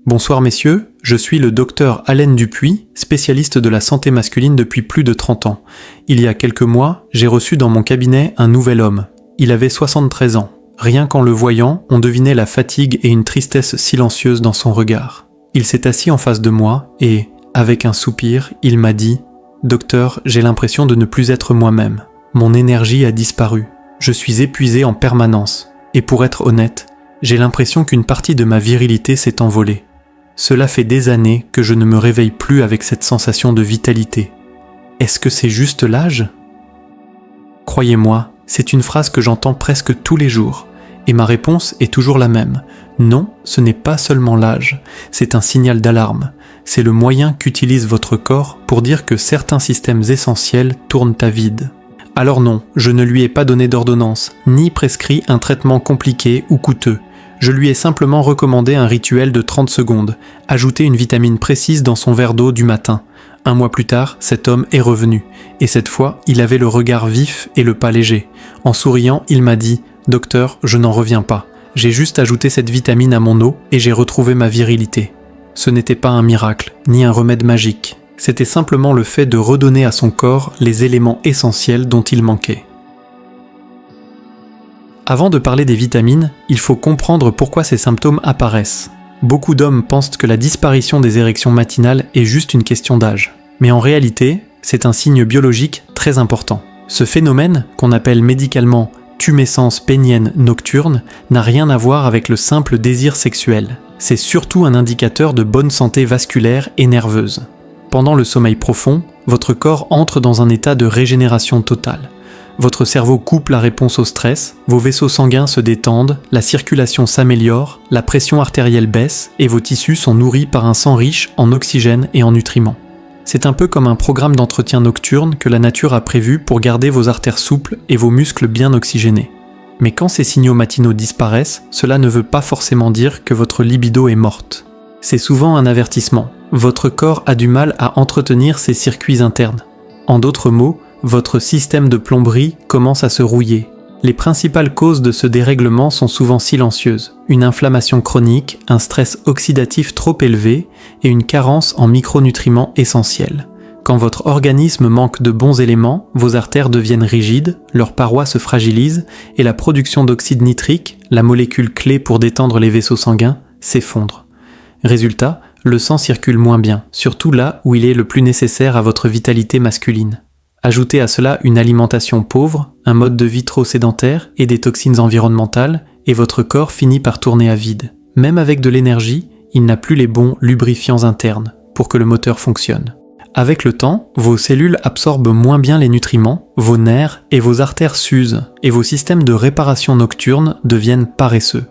Bonsoir messieurs, je suis le docteur Alain Dupuis, spécialiste de la santé masculine depuis plus de 30 ans. Il y a quelques mois, j'ai reçu dans mon cabinet un nouvel homme. Il avait 73 ans. Rien qu'en le voyant, on devinait la fatigue et une tristesse silencieuse dans son regard. Il s'est assis en face de moi et, avec un soupir, il m'a dit « Docteur, j'ai l'impression de ne plus être moi-même. Mon énergie a disparu. Je suis épuisé en permanence. Et pour être honnête, j'ai l'impression qu'une partie de ma virilité s'est envolée. Cela fait des années que je ne me réveille plus avec cette sensation de vitalité. Est-ce que c'est juste l'âge ? Croyez-moi, c'est une phrase que j'entends presque tous les jours. Et ma réponse est toujours la même. Non, ce n'est pas seulement l'âge, c'est un signal d'alarme. C'est le moyen qu'utilise votre corps pour dire que certains systèmes essentiels tournent à vide. Alors non, je ne lui ai pas donné d'ordonnance, ni prescrit un traitement compliqué ou coûteux. Je lui ai simplement recommandé un rituel de 30 secondes, ajouter une vitamine précise dans son verre d'eau du matin. 1 mois plus tard, cet homme est revenu. Et cette fois, il avait le regard vif et le pas léger. En souriant, il m'a dit « Docteur, je n'en reviens pas. J'ai juste ajouté cette vitamine à mon eau et j'ai retrouvé ma virilité. » Ce n'était pas un miracle, ni un remède magique. C'était simplement le fait de redonner à son corps les éléments essentiels dont il manquait. Avant de parler des vitamines, il faut comprendre pourquoi ces symptômes apparaissent. Beaucoup d'hommes pensent que la disparition des érections matinales est juste une question d'âge. Mais en réalité, c'est un signe biologique très important. Ce phénomène, qu'on appelle médicalement tumescence pénienne nocturne, n'a rien à voir avec le simple désir sexuel. C'est surtout un indicateur de bonne santé vasculaire et nerveuse. Pendant le sommeil profond, votre corps entre dans un état de régénération totale. Votre cerveau coupe la réponse au stress, vos vaisseaux sanguins se détendent, la circulation s'améliore, la pression artérielle baisse et vos tissus sont nourris par un sang riche en oxygène et en nutriments. C'est un peu comme un programme d'entretien nocturne que la nature a prévu pour garder vos artères souples et vos muscles bien oxygénés. Mais quand ces signaux matinaux disparaissent, cela ne veut pas forcément dire que votre libido est morte. C'est souvent un avertissement. Votre corps a du mal à entretenir ses circuits internes. En d'autres mots, votre système de plomberie commence à se rouiller. Les principales causes de ce dérèglement sont souvent silencieuses. Une inflammation chronique, un stress oxydatif trop élevé et une carence en micronutriments essentiels. Quand votre organisme manque de bons éléments, vos artères deviennent rigides, leurs parois se fragilisent et la production d'oxyde nitrique, la molécule clé pour détendre les vaisseaux sanguins, s'effondre. Résultat, le sang circule moins bien, surtout là où il est le plus nécessaire à votre vitalité masculine. Ajoutez à cela une alimentation pauvre, un mode de vie trop sédentaire et des toxines environnementales, et votre corps finit par tourner à vide. Même avec de l'énergie, il n'a plus les bons lubrifiants internes pour que le moteur fonctionne. Avec le temps, vos cellules absorbent moins bien les nutriments, vos nerfs et vos artères s'usent, et vos systèmes de réparation nocturne deviennent paresseux.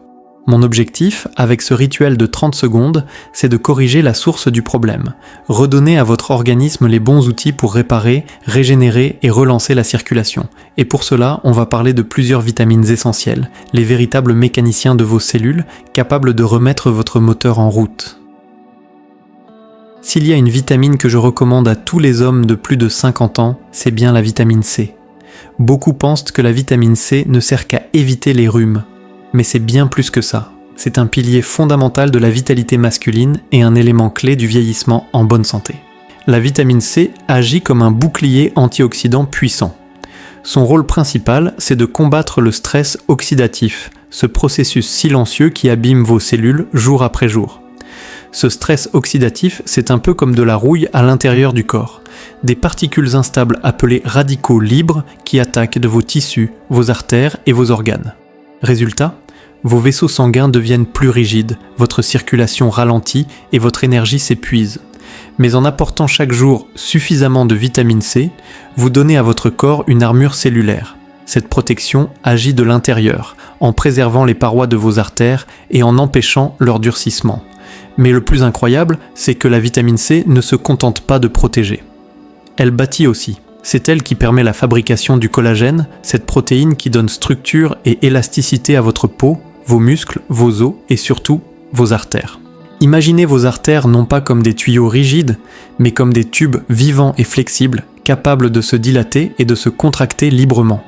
Mon objectif, avec ce rituel de 30 secondes, c'est de corriger la source du problème, redonner à votre organisme les bons outils pour réparer, régénérer et relancer la circulation. Et pour cela, on va parler de plusieurs vitamines essentielles, les véritables mécaniciens de vos cellules, capables de remettre votre moteur en route. S'il y a une vitamine que je recommande à tous les hommes de plus de 50 ans, c'est bien la vitamine C. Beaucoup pensent que la vitamine C ne sert qu'à éviter les rhumes. Mais c'est bien plus que ça. C'est un pilier fondamental de la vitalité masculine et un élément clé du vieillissement en bonne santé. La vitamine C agit comme un bouclier antioxydant puissant. Son rôle principal, c'est de combattre le stress oxydatif, ce processus silencieux qui abîme vos cellules jour après jour. Ce stress oxydatif, c'est un peu comme de la rouille à l'intérieur du corps. Des particules instables appelées radicaux libres qui attaquent de vos tissus, vos artères et vos organes. Résultat, vos vaisseaux sanguins deviennent plus rigides, votre circulation ralentit et votre énergie s'épuise. Mais en apportant chaque jour suffisamment de vitamine C, vous donnez à votre corps une armure cellulaire. Cette protection agit de l'intérieur, en préservant les parois de vos artères et en empêchant leur durcissement. Mais le plus incroyable, c'est que la vitamine C ne se contente pas de protéger. Elle bâtit aussi. C'est elle qui permet la fabrication du collagène, cette protéine qui donne structure et élasticité à votre peau, vos muscles, vos os et surtout vos artères. Imaginez vos artères non pas comme des tuyaux rigides, mais comme des tubes vivants et flexibles, capables de se dilater et de se contracter librement.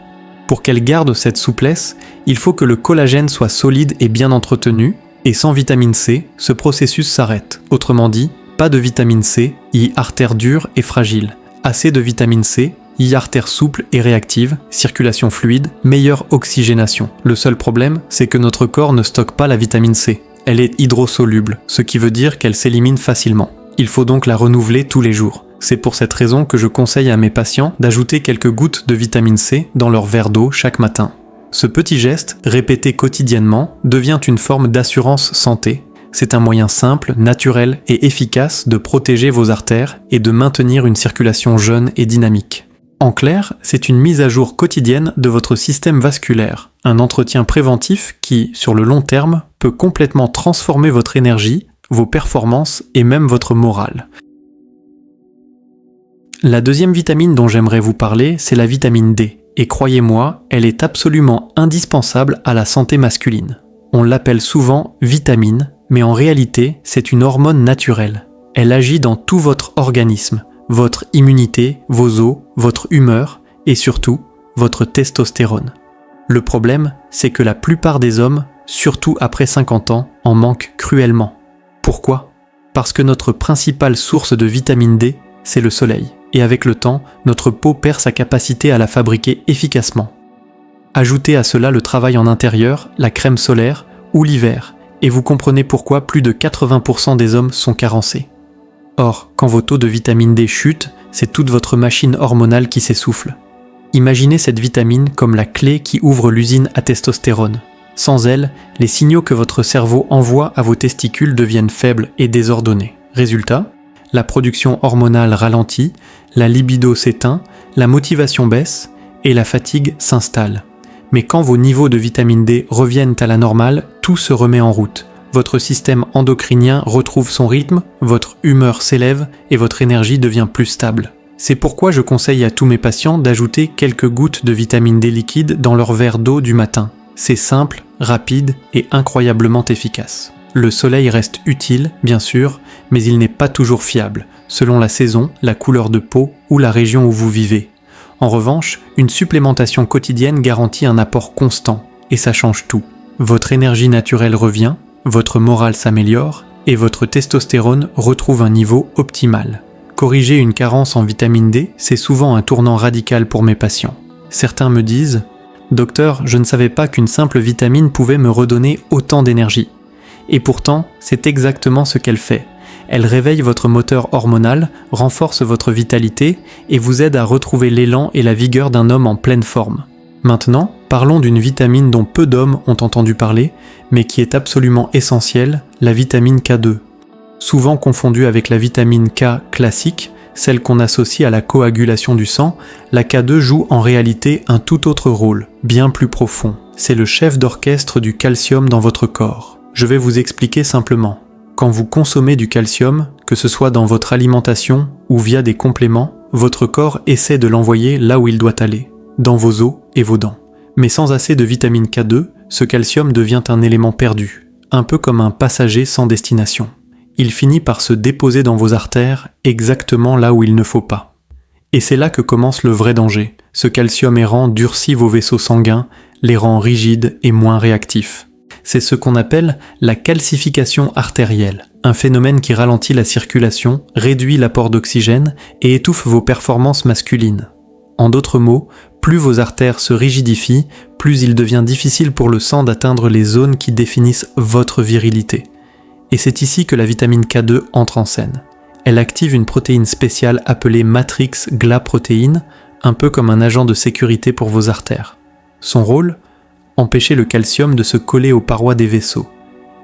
Pour qu'elles gardent cette souplesse, il faut que le collagène soit solide et bien entretenu, Et sans vitamine C, ce processus s'arrête. Autrement dit, pas de vitamine C, y artère dure et fragile. Assez de vitamine C, y artère souple et réactive, circulation fluide, meilleure oxygénation. Le seul problème, c'est que notre corps ne stocke pas la vitamine C. Elle est hydrosoluble, ce qui veut dire qu'elle s'élimine facilement. Il faut donc la renouveler tous les jours. C'est pour cette raison que je conseille à mes patients d'ajouter quelques gouttes de vitamine C dans leur verre d'eau chaque matin. Ce petit geste, répété quotidiennement, devient une forme d'assurance santé. C'est un moyen simple, naturel et efficace de protéger vos artères et de maintenir une circulation jeune et dynamique. En clair, c'est une mise à jour quotidienne de votre système vasculaire, un entretien préventif qui, sur le long terme, peut complètement transformer votre énergie, vos performances et même votre morale. La deuxième vitamine dont j'aimerais vous parler, c'est la vitamine D. Et croyez-moi, elle est absolument indispensable à la santé masculine. On l'appelle souvent vitamine, mais en réalité, c'est une hormone naturelle. Elle agit dans tout votre organisme, votre immunité, vos os, votre humeur et surtout, votre testostérone. Le problème, c'est que la plupart des hommes, surtout après 50 ans, en manquent cruellement. Pourquoi ? Parce que notre principale source de vitamine D, c'est le soleil. Et avec le temps, notre peau perd sa capacité à la fabriquer efficacement. Ajoutez à cela le travail en intérieur, la crème solaire ou l'hiver, et vous comprenez pourquoi plus de 80% des hommes sont carencés. Or, quand vos taux de vitamine D chutent, c'est toute votre machine hormonale qui s'essouffle. Imaginez cette vitamine comme la clé qui ouvre l'usine à testostérone. Sans elle, les signaux que votre cerveau envoie à vos testicules deviennent faibles et désordonnés. Résultat, la production hormonale ralentit, la libido s'éteint, la motivation baisse et la fatigue s'installe. Mais quand vos niveaux de vitamine D reviennent à la normale, tout se remet en route. Votre système endocrinien retrouve son rythme, votre humeur s'élève et votre énergie devient plus stable. C'est pourquoi je conseille à tous mes patients d'ajouter quelques gouttes de vitamine D liquide dans leur verre d'eau du matin. C'est simple, rapide et incroyablement efficace. Le soleil reste utile, bien sûr, mais il n'est pas toujours fiable, selon la saison, la couleur de peau ou la région où vous vivez. En revanche, une supplémentation quotidienne garantit un apport constant, et ça change tout. Votre énergie naturelle revient, votre morale s'améliore, et votre testostérone retrouve un niveau optimal. Corriger une carence en vitamine D, c'est souvent un tournant radical pour mes patients. Certains me disent « Docteur, je ne savais pas qu'une simple vitamine pouvait me redonner autant d'énergie. » Et pourtant, c'est exactement ce qu'elle fait. Elle réveille votre moteur hormonal, renforce votre vitalité et vous aide à retrouver l'élan et la vigueur d'un homme en pleine forme. Maintenant, parlons d'une vitamine dont peu d'hommes ont entendu parler, mais qui est absolument essentielle, la vitamine K2. Souvent confondue avec la vitamine K classique, celle qu'on associe à la coagulation du sang, la K2 joue en réalité un tout autre rôle, bien plus profond. C'est le chef d'orchestre du calcium dans votre corps. Je vais vous expliquer simplement. Quand vous consommez du calcium, que ce soit dans votre alimentation ou via des compléments, votre corps essaie de l'envoyer là où il doit aller, dans vos os et vos dents. Mais sans assez de vitamine K2, ce calcium devient un élément perdu, un peu comme un passager sans destination. Il finit par se déposer dans vos artères exactement là où il ne faut pas. Et c'est là que commence le vrai danger. Ce calcium errant durcit vos vaisseaux sanguins, les rend rigides et moins réactifs. C'est ce qu'on appelle la calcification artérielle, un phénomène qui ralentit la circulation, réduit l'apport d'oxygène et étouffe vos performances masculines. En d'autres mots, plus vos artères se rigidifient, plus il devient difficile pour le sang d'atteindre les zones qui définissent votre virilité. Et c'est ici que la vitamine K2 entre en scène. Elle active une protéine spéciale appelée matrix GLA-protéine, un peu comme un agent de sécurité pour vos artères. Son rôle ? Empêcher le calcium de se coller aux parois des vaisseaux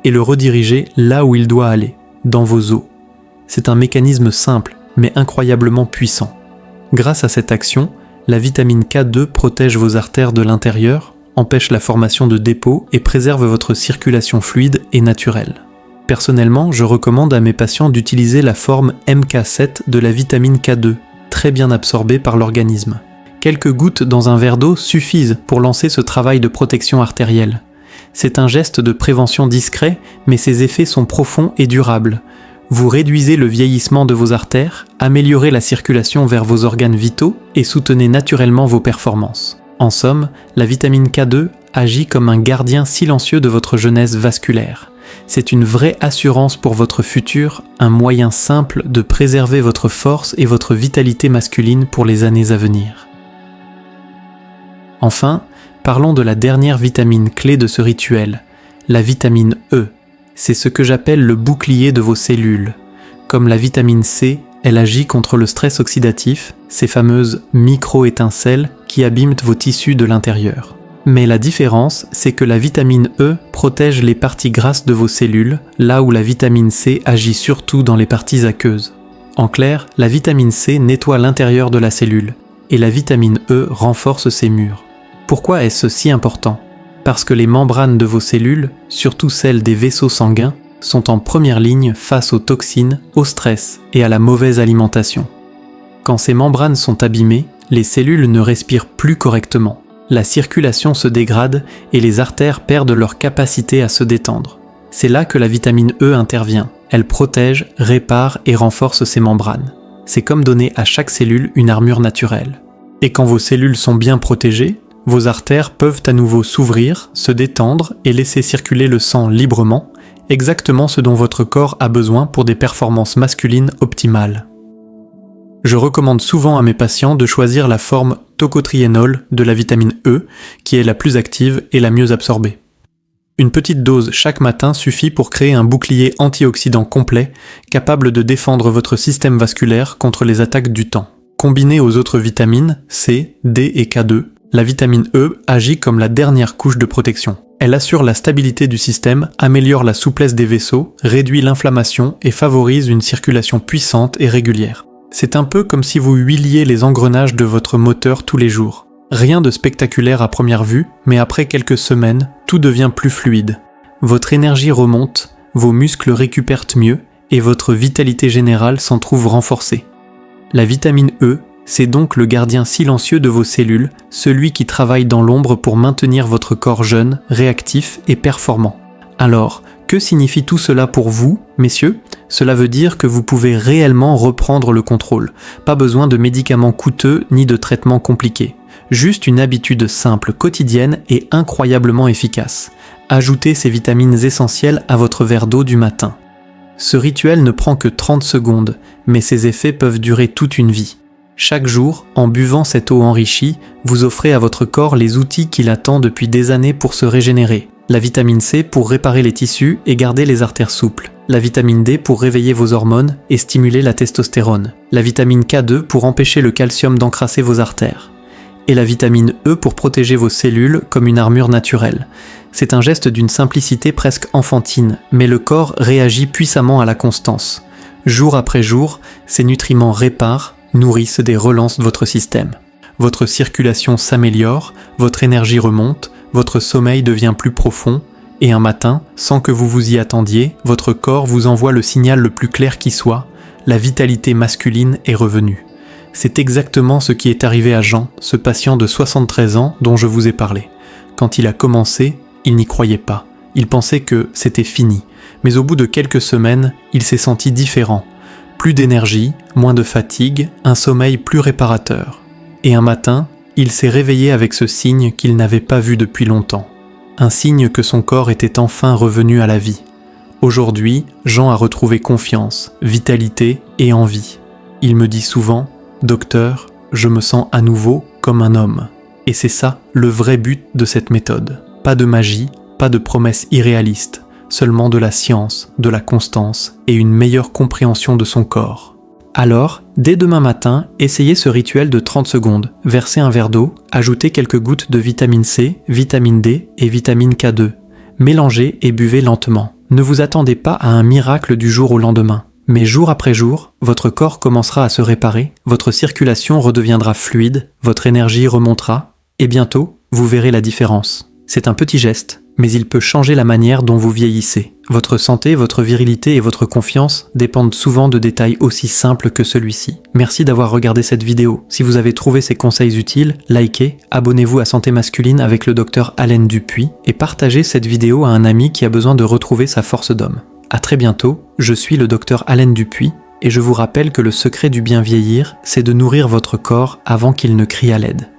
et le rediriger là où il doit aller, dans vos os. C'est un mécanisme simple, mais incroyablement puissant. Grâce à cette action, la vitamine K2 protège vos artères de l'intérieur, empêche la formation de dépôts et préserve votre circulation fluide et naturelle. Personnellement, je recommande à mes patients d'utiliser la forme MK7 de la vitamine K2, très bien absorbée par l'organisme. Quelques gouttes dans un verre d'eau suffisent pour lancer ce travail de protection artérielle. C'est un geste de prévention discret, mais ses effets sont profonds et durables. Vous réduisez le vieillissement de vos artères, améliorez la circulation vers vos organes vitaux et soutenez naturellement vos performances. En somme, la vitamine K2 agit comme un gardien silencieux de votre jeunesse vasculaire. C'est une vraie assurance pour votre futur, un moyen simple de préserver votre force et votre vitalité masculine pour les années à venir. Enfin, parlons de la dernière vitamine clé de ce rituel, la vitamine E. C'est ce que j'appelle le bouclier de vos cellules. Comme la vitamine C, elle agit contre le stress oxydatif, ces fameuses micro-étincelles qui abîment vos tissus de l'intérieur. Mais la différence, c'est que la vitamine E protège les parties grasses de vos cellules, là où la vitamine C agit surtout dans les parties aqueuses. En clair, la vitamine C nettoie l'intérieur de la cellule, et la vitamine E renforce ses murs. Pourquoi est-ce si important ? Parce que les membranes de vos cellules, surtout celles des vaisseaux sanguins, sont en première ligne face aux toxines, au stress et à la mauvaise alimentation. Quand ces membranes sont abîmées, les cellules ne respirent plus correctement. La circulation se dégrade et les artères perdent leur capacité à se détendre. C'est là que la vitamine E intervient. Elle protège, répare et renforce ces membranes. C'est comme donner à chaque cellule une armure naturelle. Et quand vos cellules sont bien protégées, vos artères peuvent à nouveau s'ouvrir, se détendre et laisser circuler le sang librement, exactement ce dont votre corps a besoin pour des performances masculines optimales. Je recommande souvent à mes patients de choisir la forme tocotriénol de la vitamine E, qui est la plus active et la mieux absorbée. Une petite dose chaque matin suffit pour créer un bouclier antioxydant complet, capable de défendre votre système vasculaire contre les attaques du temps. Combinée aux autres vitamines, C, D et K2, la vitamine E agit comme la dernière couche de protection. Elle assure la stabilité du système, améliore la souplesse des vaisseaux, réduit l'inflammation et favorise une circulation puissante et régulière. C'est un peu comme si vous huiliez les engrenages de votre moteur tous les jours. Rien de spectaculaire à première vue, mais après quelques semaines, tout devient plus fluide. Votre énergie remonte, vos muscles récupèrent mieux et votre vitalité générale s'en trouve renforcée. La vitamine E, c'est donc le gardien silencieux de vos cellules, celui qui travaille dans l'ombre pour maintenir votre corps jeune, réactif et performant. Alors, que signifie tout cela pour vous, messieurs ? Cela veut dire que vous pouvez réellement reprendre le contrôle. Pas besoin de médicaments coûteux ni de traitements compliqués. Juste une habitude simple, quotidienne et incroyablement efficace. Ajoutez ces vitamines essentielles à votre verre d'eau du matin. Ce rituel ne prend que 30 secondes, mais ses effets peuvent durer toute une vie. Chaque jour, en buvant cette eau enrichie, vous offrez à votre corps les outils qu'il attend depuis des années pour se régénérer. La vitamine C pour réparer les tissus et garder les artères souples. La vitamine D pour réveiller vos hormones et stimuler la testostérone. La vitamine K2 pour empêcher le calcium d'encrasser vos artères. Et la vitamine E pour protéger vos cellules comme une armure naturelle. C'est un geste d'une simplicité presque enfantine, mais le corps réagit puissamment à la constance. Jour après jour, ces nutriments réparent, nourrissent des relances de votre système. Votre circulation s'améliore, votre énergie remonte, votre sommeil devient plus profond, et un matin, sans que vous vous y attendiez, votre corps vous envoie le signal le plus clair qui soit, la vitalité masculine est revenue. C'est exactement ce qui est arrivé à Jean, ce patient de 73 ans dont je vous ai parlé. Quand il a commencé, il n'y croyait pas. Il pensait que c'était fini. Mais au bout de quelques semaines, il s'est senti différent. Plus d'énergie, moins de fatigue, un sommeil plus réparateur. Et un matin, il s'est réveillé avec ce signe qu'il n'avait pas vu depuis longtemps. Un signe que son corps était enfin revenu à la vie. Aujourd'hui, Jean a retrouvé confiance, vitalité et envie. Il me dit souvent « Docteur, je me sens à nouveau comme un homme ». Et c'est ça le vrai but de cette méthode. Pas de magie, pas de promesses irréalistes, seulement de la science, de la constance et une meilleure compréhension de son corps. Alors, dès demain matin, essayez ce rituel de 30 secondes. Versez un verre d'eau, ajoutez quelques gouttes de vitamine C, vitamine D et vitamine K2. Mélangez et buvez lentement. Ne vous attendez pas à un miracle du jour au lendemain. Mais jour après jour, votre corps commencera à se réparer, votre circulation redeviendra fluide, votre énergie remontera, et bientôt, vous verrez la différence. C'est un petit geste, mais il peut changer la manière dont vous vieillissez. Votre santé, votre virilité et votre confiance dépendent souvent de détails aussi simples que celui-ci. Merci d'avoir regardé cette vidéo. Si vous avez trouvé ces conseils utiles, likez, abonnez-vous à Santé Masculine avec le docteur Alain Dupuis et partagez cette vidéo à un ami qui a besoin de retrouver sa force d'homme. À très bientôt, je suis le docteur Alain Dupuis et je vous rappelle que le secret du bien vieillir, c'est de nourrir votre corps avant qu'il ne crie à l'aide.